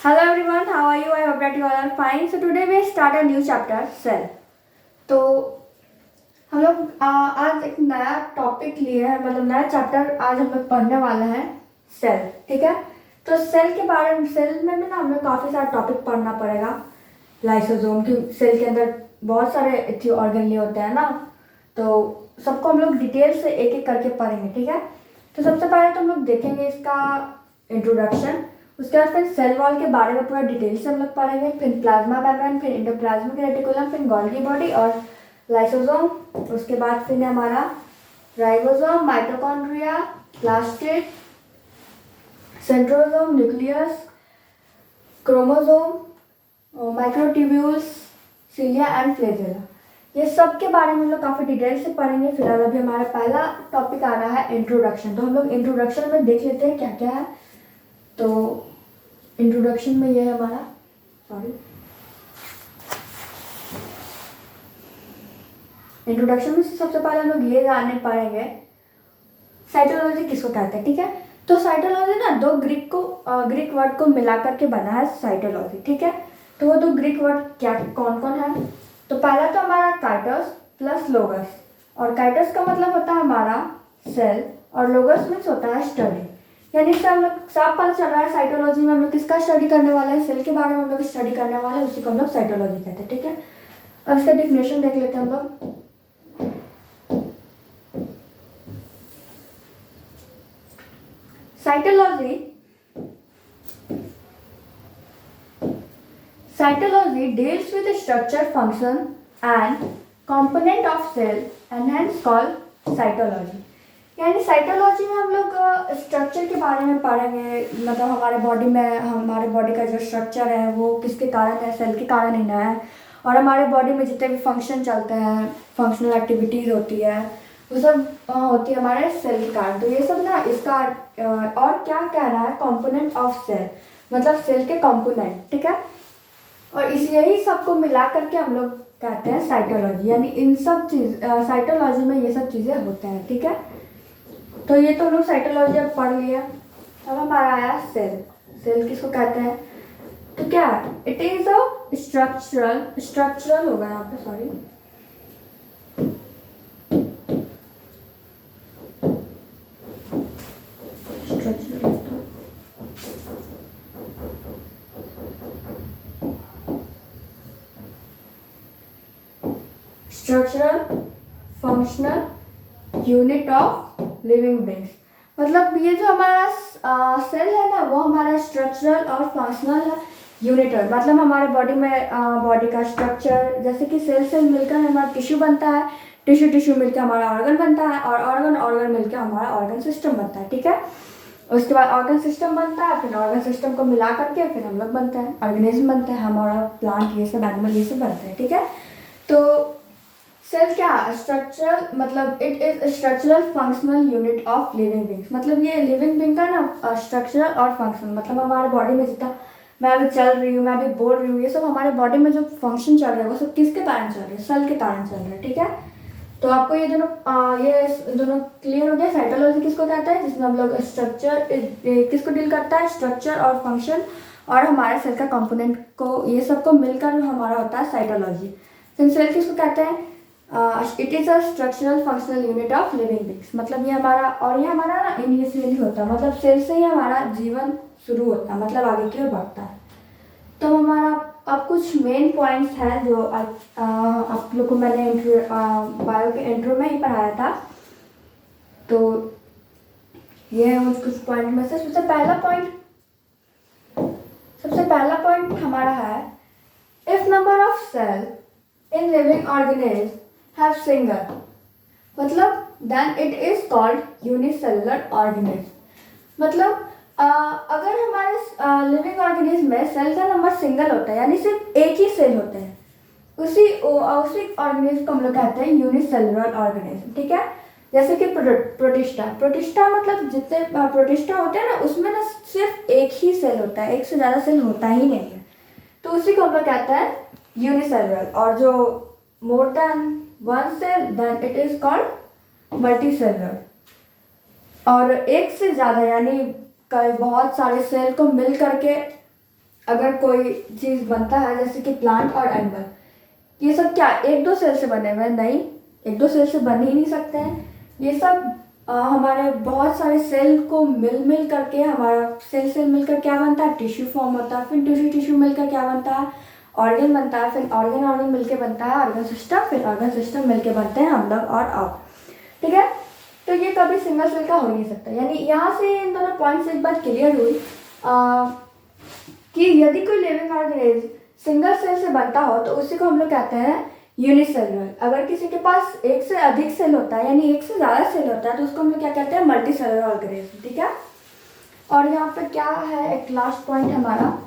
Hello everyone, how are you? I hope that you all are fine. So today we start a new chapter, cell. तो हम लोग आज एक नया topic लिए हैं, मतलब नया चैप्टर आज हम लोग पढ़ने वाले हैं, सेल. ठीक है. तो सेल के बारे में, सेल में भी ना हमें काफ़ी सारा टॉपिक पढ़ना पड़ेगा. लाइसोसोम की सेल के अंदर बहुत सारे ऑर्गेनली होते हैं ना, तो सबको हम लोग डिटेल से एक एक करके पढ़ेंगे. ठीक है. तो सबसे पहले तो हम लोग देखेंगे इसका इंट्रोडक्शन. उसके बाद फिर सेल वॉल के बारे में पूरा डिटेल से हम लोग पढ़ेंगे. फिर प्लाज्मा मेम्ब्रेन, फिर एंडोप्लाज्मिक रेटिकुलम, फिर गोल्गी बॉडी और लाइसोसोम. उसके बाद फिर हमारा ribosome, mitochondria, plastid, centrosome, nucleus, chromosome, microtubules, cilia and flagella. ये सब के बारे में हम लोग काफ़ी डिटेल से पढ़ेंगे. फिलहाल अभी हमारा पहला टॉपिक आ रहा है इंट्रोडक्शन. तो हम लोग इंट्रोडक्शन में देख लेते हैं क्या क्या है. तो इंट्रोडक्शन में ये है हमारा, इंट्रोडक्शन में सबसे पहले हम लोग ये जानने पाएंगे साइटोलॉजी किसको कहते हैं. ठीक है. तो साइटोलॉजी ना दो ग्रीक वर्ड को मिला करके बना है साइटोलॉजी. ठीक है. तो वो दो ग्रीक वर्ड क्या कौन कौन है. तो पहला तो हमारा काइटोस प्लस लोगस. और काइटोस का मतलब होता है हमारा सेल और लोगस मीन्स होता है स्टडी. यानी इससे हम लोग साफ पता चल रहा है साइटोलॉजी में हम लोग किसका स्टडी करने वाले हैं, सेल के बारे में हम लोग स्टडी करने वाले हैं, उसी को हम लोग साइटोलॉजी कहते हैं. ठीक है. अब इसका डेफिनेशन देख लेते हैं हम लोग. Cytology deals with the structure, function and component of cell and hence called cytology. यानी साइटोलॉजी में हम लोग स्ट्रक्चर के बारे में पढ़ेंगे. मतलब हमारे बॉडी का जो स्ट्रक्चर है वो किसके कारण है, सेल के कारण ही ना है. और हमारे बॉडी में जितने भी फंक्शन चलते हैं, फंक्शनल एक्टिविटीज़ होती है, वो सब होती है हमारे सेल के कारण. तो ये सब ना इसका और क्या कह रहा है, कंपोनेंट ऑफ सेल, मतलब सेल के कंपोनेंट. ठीक है. और यही सबको मिला करके हम लोग कहते हैं साइटोलॉजी. यानी इन सब साइटोलॉजी में ये सब चीज़ें होते हैं. ठीक है. तो ये तो हम लोग साइटोलॉजी अब पढ़ लिया. अब हमारा आया सेल. सेल किसको कहते हैं. तो क्या इट इज अ स्ट्रक्चरल होगा यहाँ पे, sorry, structural functional unit of living beings. मतलब ये जो हमारा सेल है ना, वो हमारा स्ट्रक्चरल और फंक्शनल यूनिट है. मतलब हमारे बॉडी में बॉडी का स्ट्रक्चर, जैसे कि सेल मिलकर हमारा टिश्यू बनता है, टिश्यू मिलकर हमारा ऑर्गन बनता है, और ऑर्गन मिलकर हमारा ऑर्गन सिस्टम बनता है. ठीक है. उसके बाद ऑर्गन सिस्टम बनता है, फिर ऑर्गन सिस्टम को मिला करके फिर हम लोग बनते हैं, ऑर्गेनिज्म बनते हैं, हमारा प्लांट, ये सब एनिमल, ये सब बनते हैं. ठीक है. तो सेल क्या स्ट्रक्चरल, मतलब it is structural functional unit of living beings. मतलब ये लिविंग बींग का ना स्ट्रक्चरल और फंक्शनल, मतलब हमारे बॉडी में जितना मैं अभी चल रही हूँ, मैं अभी बोल रही हूँ, ये सब हमारे बॉडी में जो फंक्शन चल रहा है वो सब किसके कारण चल रहे हैं, सेल के कारण चल रहे हैं. ठीक है. तो आपको ये दोनों क्लियर हो गया. साइटोलॉजी किसको कहता है, जिसमें हम लोग स्ट्रक्चर किसको डील करता है, स्ट्रक्चर और फंक्शन और हमारे सेल का कंपोनेंट को, ये सबको मिलकर हमारा होता है साइटोलॉजी. फिर सेल किसको कहते हैं, it is a structural functional unit of living beings. मतलब ये हमारा ना इनिशियली होता है, मतलब सेल से ही हमारा जीवन शुरू होता है, मतलब आगे की ओर बढ़ता है. तो हमारा अब कुछ मेन पॉइंट्स हैं जो आप लोग को मैंने बायो के इंट्रो में ही पढ़ाया था. तो ये है कुछ पॉइंट में से. सबसे पहला पॉइंट हमारा है, if number of cell in living organism have single, मतलब then it is called unicellular organism. मतलब अगर हमारे लिविंग ऑर्गेनिज्म में सेल का नंबर सिंगल होता है, यानी सिर्फ एक ही सेल होते हैं, उसी ऑर्गेनिज्म को हम लोग कहते हैं यूनिसेलुलर ऑर्गेनिज्म. ठीक है. जैसे कि प्रोटिस्टा मतलब जितने प्रोटिस्टा होते हैं ना, उसमें ना सिर्फ एक ही सेल होता है, एक से ज़्यादा सेल होता ही नहीं है. तो उसी को हम लोग कहते हैं यूनिसेलुलर. और जो more than one cell, then it is called multicellular. और एक से ज़्यादा यानी कई बहुत सारे सेल को मिल करके अगर कोई चीज़ बनता है जैसे कि प्लांट और एनिमल, ये सब क्या एक दो सेल से बने हुए हैं? नहीं, एक दो सेल से बन ही नहीं सकते हैं। ये सब हमारे बहुत सारे सेल को मिल करके हमारा सेल मिलकर क्या बनता है? टिश्यू फॉर्म होता है। फिर टिश्यू मिलकर क्या बनता है? ऑर्गन बनता है। फिर ऑर्गन मिलके बनता है ऑर्गन सिस्टम। फिर ऑर्गन सिस्टम मिलके बनते हैं हम लोग और आप। ठीक है, तो ये कभी सिंगल सेल का हो नहीं सकता। यानी यहाँ से इन दोनों पॉइंट से एक बात क्लियर हुई कि यदि कोई लिविंग ऑर्गेनिज्म सिंगल सेल से बनता हो तो उसी को हम लोग कहते हैं यूनिसेलुलर। अगर किसी के पास एक से अधिक सेल होता है, यानी एक से ज़्यादा सेल होता है, तो उसको हम लोग क्या कहते हैं? Multi cellular organism. ठीक है, और यहाँ पे क्या है, एक लास्ट पॉइंट हमारा,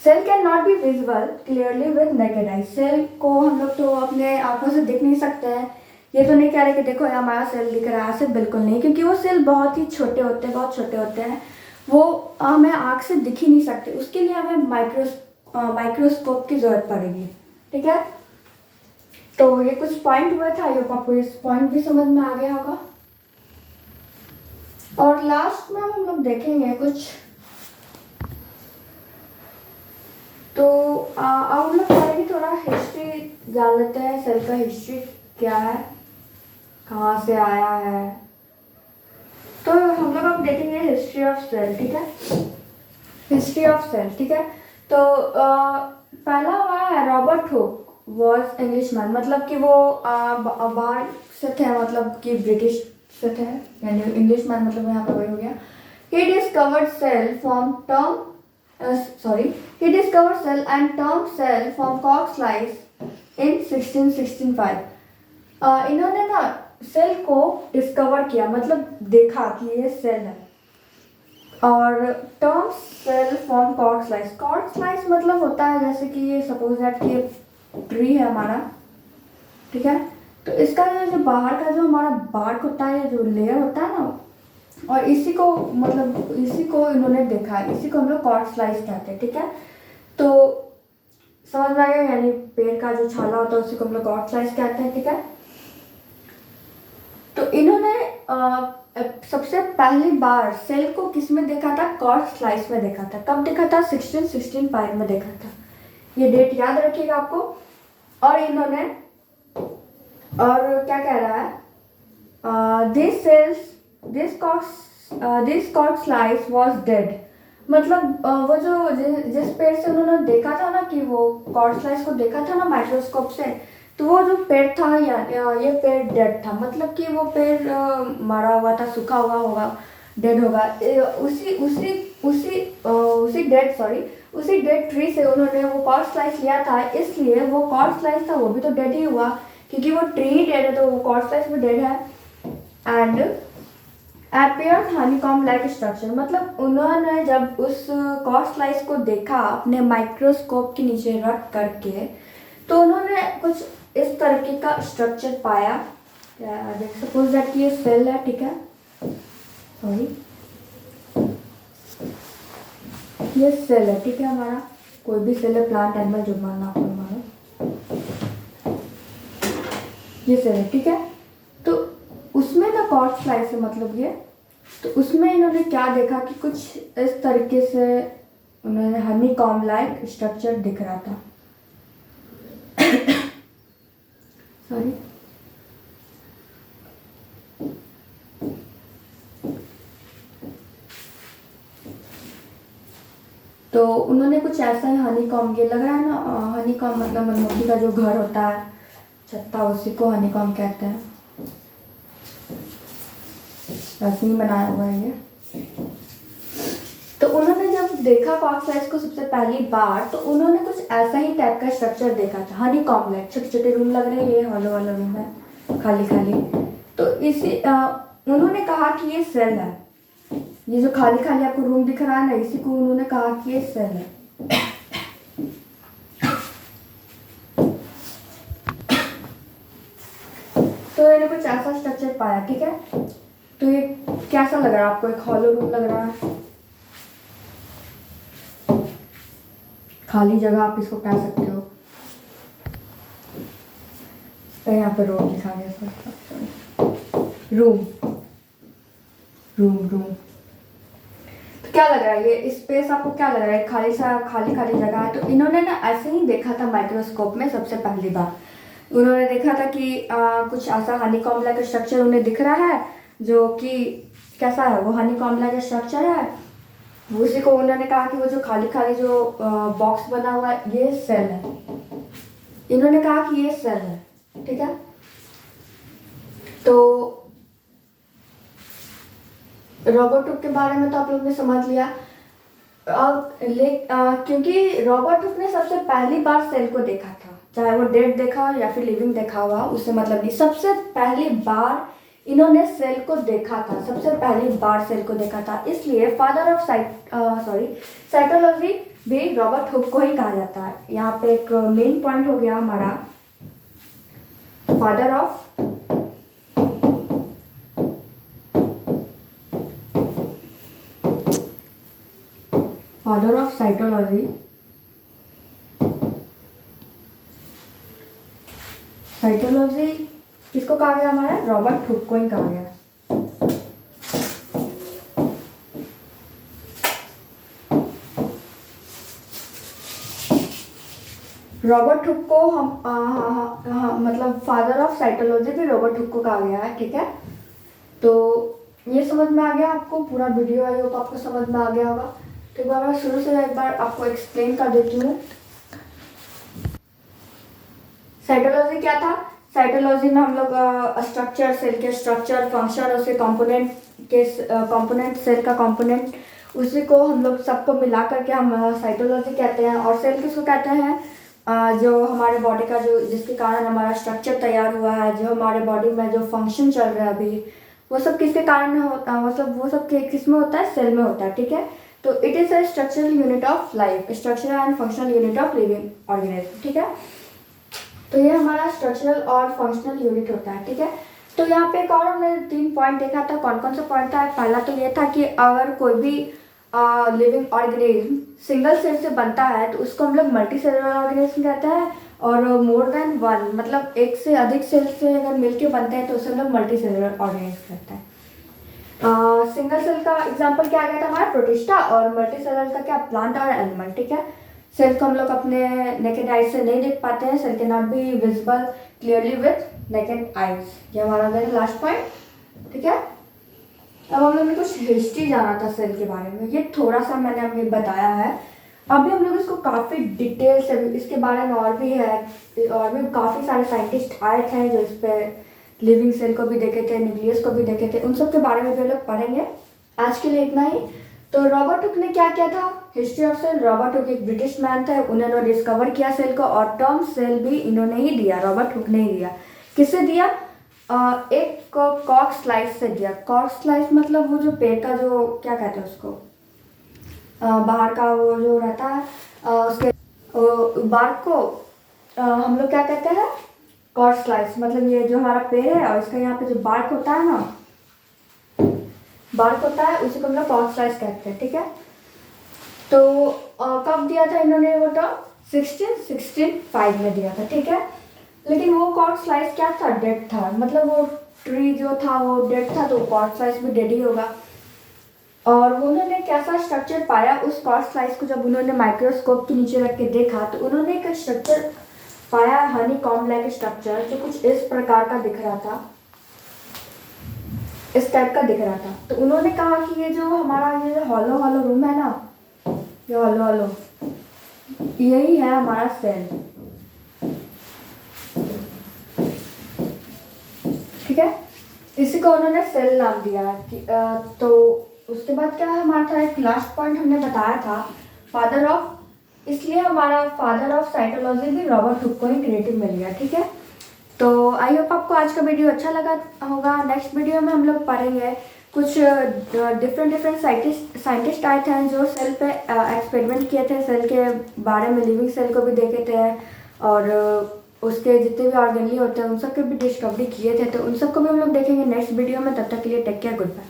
cell can not be visible clearly with naked eye. Cell को हम लोग तो अपने आंखों से देख नहीं सकते हैं। ये तो नहीं कह रहे कि देखो हमारा सेल दिख रहा है, ऐसे बिल्कुल नहीं, क्योंकि वो सेल बहुत ही छोटे होते हैं, बहुत छोटे होते हैं। वो हमें आँख से दिख ही नहीं सकते। उसके लिए हमें माइक्रोस्कोप की ज़रूरत पड़ेगी। ठीक है, तो ये कुछ पॉइंट हुआ था, ये आपको इस पॉइंट भी समझ में आ गया होगा। और लास्ट में हम लोग देखेंगे कुछ, तो अब हम लोग पहले थोड़ा हिस्ट्री जान लेते हैं। सेल का हिस्ट्री क्या है, कहाँ से आया है। तो हम लोग अब देखेंगे हिस्ट्री ऑफ सेल। ठीक है, हिस्ट्री ऑफ सेल। ठीक है, तो पहला हमारा है रॉबर्ट हुक वॉज इंग्लिशमैन, मतलब कि वो बाहर से थे, मतलब कि ब्रिटिश से थे, यानी इंग्लिशमैन मतलब यहाँ पर वही हो गया। He discovered cell from term he discovered cell and termed cell from Koch's slice in 1665। इन्होंने ना सेल को डिस्कवर किया, मतलब देखा कि ये सेल है, और term cell from cord slice. Cord slice मतलब होता है जैसे कि ये सपोज दैट कि ट्री है हमारा। ठीक है, तो इसका जो बाहर का जो हमारा बार्क होता है, जो लेयर होता है ना, और इसी को मतलब इसी को इन्होंने देखा है, इसी को हम लोग कॉर्ड स्लाइस कहते हैं। ठीक है, तो समझ में आ गया, यानी पेड़ का जो छाला होता है उसी को हम लोग कॉर्ड स्लाइस कहते हैं। ठीक है, तो इन्होंने सबसे पहली बार सेल को किस में देखा था? कॉर्ड स्लाइस में देखा था। कब देखा था? 1665 में देखा था। ये डेट याद रखिएगा आपको। और इन्होंने, और क्या कह रहा है, this cord slice was dead, मतलब वो जो जिस पेड़ से उन्होंने देखा था ना, कि वो कॉर्ड स्लाइस को देखा था ना माइक्रोस्कोप से, तो वो जो पेड़ था ये पेड़ डेड था, मतलब कि वो पेड़ मरा हुआ था, सूखा हुआ होगा, डेड होगा। उसी डेड ट्री से उन्होंने वो कॉर्ड स्लाइस लिया था, इसलिए वो कॉर्ड स्लाइस था वो भी तो डेड ही हुआ, क्योंकि वो ट्री ही डेड है तो वो कॉर्ड स्लाइस भी डेड है। And appeared honeycomb like structure, मतलब उन्होंने जब उस कॉर्ड स्लाइस को देखा अपने माइक्रोस्कोप के नीचे रख करके, तो उन्होंने कुछ इस तरीके का स्ट्रक्चर पाया। सपोज दैट कि ये सेल है। ठीक है, सॉरी, ये सेल है। ठीक है, हमारा कोई भी सेल है, प्लांट एनिमल जो मानना आपको मानो, ये सेल है। ठीक है, तो उसमें ना कॉर्ड स्लाइस है, मतलब ये, तो उसमें इन्होंने क्या देखा कि कुछ इस तरीके से उन्होंने हनीकॉम्ब लाइक स्ट्रक्चर दिख रहा था। सॉरी, तो उन्होंने कुछ ऐसा ही हनीकॉम्ब, ये लग रहा है ना, हनीकॉम्ब मतलब मधुमक्खी का जो घर होता है, छत्ता, उसी को हनीकॉम्ब कहते हैं। रसमी बनाया हुआ है ये। तो उन्होंने जब देखा कॉर्ड स्लाइस को सबसे पहली बार, तो उन्होंने कुछ ऐसा ही टाइप का स्ट्रक्चर देखा था, हनीकॉम्ब लाइक। छोटे छोटे रूम लग रहे हैं, ये हॉलो वाला रूम है, खाली खाली। तो इसी उन्होंने कहा कि ये सेल है, ये जो खाली खाली आपको रूम दिख रहा है ना, इसी को उन्होंने कहा कि ये सेल है। तो इन्होंने कुछ ऐसा स्ट्रक्चर पाया। ठीक है, तो ये कैसा लग रहा है आपको? एक हॉलो रूम लग रहा है, खाली जगह आप इसको कह सकते हो। तो यहाँ पे रूम लिखा गया, रूम रूम रूम। तो क्या लग रहा है ये स्पेस आपको क्या लग रहा है, खाली सा खाली खाली जगह है? तो इन्होंने ना ऐसे ही देखा था माइक्रोस्कोप में सबसे पहली बार। उन्होंने देखा था कि कुछ ऐसा हनीकॉम्ब लाइक स्ट्रक्चर उन्हें दिख रहा है, जो कि कैसा है, वो हनीकॉम्ब लाइक स्ट्रक्चर है। उसी को उन्होंने कहा कि वो जो खाली खाली जो बॉक्स बना हुआ है ये सेल है। इन्होंने कहा कि ये सेल है, ठीक है। तो रॉबर्ट हुक के बारे में तो आप लोग ने समझ लिया। क्योंकि रॉबर्ट हुक ने सबसे पहली बार सेल को देखा था, चाहे वो डेड देखा हो या फिर लिविंग देखा हुआ, उससे मतलब नहीं, सबसे पहली बार इन्होंने सेल को देखा था, सबसे पहली बार सेल को देखा था। इसलिए फादर ऑफ साइटोलॉजी भी रॉबर्ट हुक को ही कहा जाता है। यहाँ पे एक मेन पॉइंट हो गया हमारा, फादर ऑफ साइटोलॉजी। साइटोलॉजी किसको कहा गया हमारा? रॉबर्ट हुक को ही कहा गया। रॉबर्ट हुक को हम मतलब फादर ऑफ साइटोलॉजी भी रॉबर्ट हुक को कहा गया है, ठीक है। तो ये समझ में आ गया आपको, पूरा वीडियो आई होप आपको समझ में आ गया होगा। तो एक बार मैं शुरू से एक बार आपको एक्सप्लेन कर देती हूँ। साइटोलॉजी क्या था? साइटोलॉजी में हम लोग स्ट्रक्चर, सेल के स्ट्रक्चर, फंक्शन, उसके कंपोनेंट, सेल का कंपोनेंट, उसी को हम लोग सबको मिला करके हम साइटोलॉजी कहते हैं। और सेल किसको कहते हैं? जो हमारे बॉडी का जो जिसके कारण हमारा स्ट्रक्चर तैयार हुआ है, जो हमारे बॉडी में जो फंक्शन चल रहा है अभी, वो सब किसके कारण होता है? वो सब किस में होता है? सेल में होता है, ठीक है। तो it is a structural unit of life, structural and functional unit of living organism, ठीक है। तो ये हमारा स्ट्रक्चरल और फंक्शनल यूनिट होता है, ठीक है। तो यहाँ पे एक और हमने 3 पॉइंट देखा था। कौन कौन सा पॉइंट था? पहला तो ये था कि अगर कोई भी लिविंग ऑर्गेनिज्म सिंगल सेल से बनता है तो उसको हम लोग मल्टी सेलुलर ऑर्गेनिज्म कहते हैं। और मोर देन वन मतलब एक से अधिक सेल से अगर मिलके बनते हैं तो उसे हम लोग मल्टी सेलुलर ऑर्गेनिज्म कहते हैं। सिंगल सेल का एग्जांपल क्या आ गया था हमारा? प्रोटिस्टा। और मल्टी सेलुलर का क्या? प्लांट और एनिमल, ठीक है। सेल को हम लोग अपने नेकेड आइज से नहीं देख पाते हैं। सेल के not be visible clearly with naked eyes. ये हमारा गया लास्ट पॉइंट, ठीक है। अब हम लोग ने कुछ हिस्ट्री जाना था सेल के बारे में, ये थोड़ा सा मैंने अभी बताया है। अभी हम लोग इसको काफ़ी डिटेल से इसके बारे में और भी है, और भी काफ़ी सारे साइंटिस्ट आए थे जो इस पर लिविंग सेल को भी देखे थे, न्यूक्लियस को भी देखे थे, उन सब के बारे में भी हम लोग पढ़ेंगे। आज के लिए इतना ही। तो रॉबर्ट हुक ने क्या किया था? History of cell. Robert Hooke एक ब्रिटिश मैन थे, उन्होंने डिस्कवर किया सेल को, और टर्म सेल भी इन्होंने ही दिया, रॉबर्ट हुक ने ही दिया। किससे दिया? एक कॉर्क स्लाइस से दिया। कॉर्क स्लाइस मतलब वो जो पेड़ का जो क्या कहते हैं उसको, बाहर का वो जो रहता है, उसके बार्क को हम लोग क्या कहते हैं? Cork slice. मतलब ये जो हमारा पेड़ है और इसका यहाँ पे जो बार्क होता है ना, बार्क होता है, उसी को हम लोग कॉर्क स्लाइस कहते हैं, ठीक है। तो कब दिया था इन्होंने वो टर्म? 1665 में दिया था, ठीक है। लेकिन वो कॉर्क स्लाइस क्या था? डेड था। मतलब वो ट्री जो था वो डेड था, तो कॉर्क स्लाइस भी डेड ही होगा। और उन्होंने कैसा स्ट्रक्चर पाया उस कॉर्क स्लाइस को? जब उन्होंने माइक्रोस्कोप के नीचे रख के देखा तो उन्होंने एक स्ट्रक्चर पाया, हनीकॉम्ब लाइक स्ट्रक्चर, जो कुछ इस प्रकार का दिख रहा था, इस टाइप का दिख रहा था। तो उन्होंने कहा कि ये जो हमारा ये जो हॉलो हॉलो रूम है ना, ये हॉलो हॉलो, यही है हमारा सेल, ठीक है। इसी को उन्होंने सेल नाम दिया कि तो उसके बाद क्या है हमारा था, एक लास्ट पॉइंट हमने बताया था, फादर ऑफ। इसलिए हमारा फादर ऑफ साइटोलॉजी भी रॉबर्ट हुक को ही क्रिएटिव मिल गया, ठीक है। तो आई होप आपको आज का वीडियो अच्छा लगा होगा। नेक्स्ट वीडियो में हम लोग पढ़ेंगे कुछ डिफरेंट साइंटिस्ट आए थे जो सेल पे एक्सपेरिमेंट किए थे, सेल के बारे में, लिविंग सेल को भी देखे थे, और उसके जितने भी ऑर्गेनली होते हैं उन सब के भी डिस्कवरी किए थे। तो उन सबको भी हम लोग देखेंगे नेक्स्ट वीडियो में। तब तक के लिए टेक केयर, गुड बाय।